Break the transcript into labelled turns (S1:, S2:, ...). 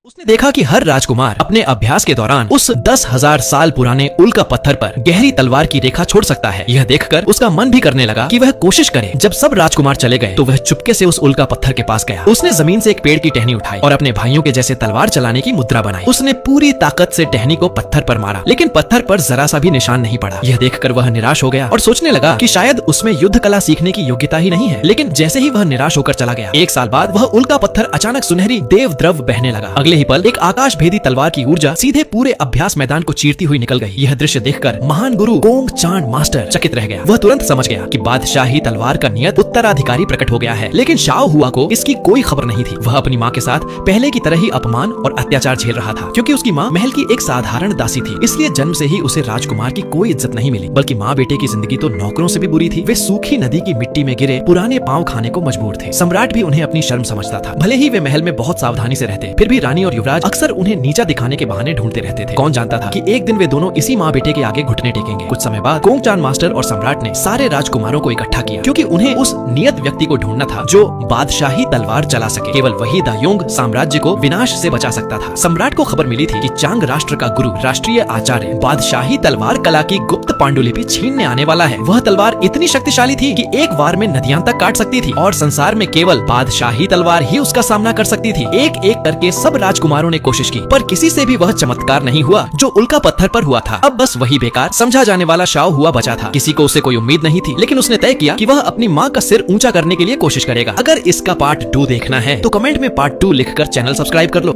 S1: उसने देखा कि हर राजकुमार अपने अभ्यास के दौरान उस 10,000 साल पुराने उल्का पत्थर पर गहरी तलवार की रेखा छोड़ सकता है। यह देखकर उसका मन भी करने लगा कि वह कोशिश करे। जब सब राजकुमार चले गए तो वह चुपके से उस उल्का पत्थर के पास गया। उसने जमीन से एक पेड़ की टहनी उठाई और अपने भाइयों के जैसे तलवार चलाने की मुद्रा बनाई। उसने पूरी ताकत से टहनी को पत्थर पर मारा, लेकिन पत्थर पर जरा सा भी निशान नहीं पड़ा। यह देखकर वह निराश हो गया और सोचने लगा कि शायद उसमें युद्ध कला सीखने की योग्यता ही नहीं है। लेकिन जैसे ही वह निराश होकर चला गया, 1 साल बाद वह उल्का पत्थर अचानक सुनहरी देव द्रव बहने लगा। अगले ही पल एक आकाश भेदी तलवार की ऊर्जा सीधे पूरे अभ्यास मैदान को चीरती हुई निकल गई। यह दृश्य देखकर महान गुरु गोंग चांद मास्टर चकित रह गया। वह तुरंत समझ गया कि बादशाही तलवार का नियत उत्तराधिकारी प्रकट हो गया है। लेकिन शाओ हुआ को इसकी कोई खबर नहीं थी। वह अपनी माँ के साथ पहले की तरह ही अपमान और अत्याचार झेल रहा था, क्योंकि उसकी माँ महल की एक साधारण दासी थी। इसलिए जन्म से ही उसे राजकुमार की कोई इज्जत नहीं मिली, बल्कि माँ बेटे की जिंदगी तो नौकरों से भी बुरी थी। वे सूखी नदी की मिट्टी में गिरे पुराने पांव खाने को मजबूर थे। सम्राट भी उन्हें अपनी शर्म समझता था। भले ही वे महल में बहुत सावधानी से रहते, फिर भी रानी और युवराज अक्सर उन्हें नीचा दिखाने के बहाने ढूंढते रहते थे। कौन जानता था कि एक दिन वे दोनों इसी माँ बेटे के आगे घुटने टेकेंगे। कुछ समय बाद गोंग चांद मास्टर और सम्राट ने सारे राजकुमारों को इकट्ठा किया, क्योंकि उन्हें उस नियत व्यक्ति को ढूंढना था जो बादशाही तलवार चला सके। केवल वही दायोंग साम्राज्य को विनाश से बचा सकता था। सम्राट को खबर मिली थी कि चांग राष्ट्र का गुरु राष्ट्रीय आचार्य बादशाही तलवार कला की गुप्त पांडुलिपि छीनने आने वाला है। वह तलवार इतनी शक्तिशाली थी कि एक वार में नदियां तक काट सकती थी और संसार में केवल बादशाही तलवार ही उसका सामना कर सकती थी। एक एक करके सब राजकुमारों ने कोशिश की, पर किसी से भी वह चमत्कार नहीं हुआ जो उल्का पत्थर पर हुआ था। अब बस वही बेकार समझा जाने वाला शाओ हुआ बचा था। किसी को उससे कोई उम्मीद नहीं थी, लेकिन उसने तय किया कि वह अपनी माँ का सिर ऊंचा करने के लिए कोशिश करेगा। अगर इसका पार्ट 2 देखना है तो कमेंट में पार्ट 2 लिखकर चैनल सब्सक्राइब कर लो।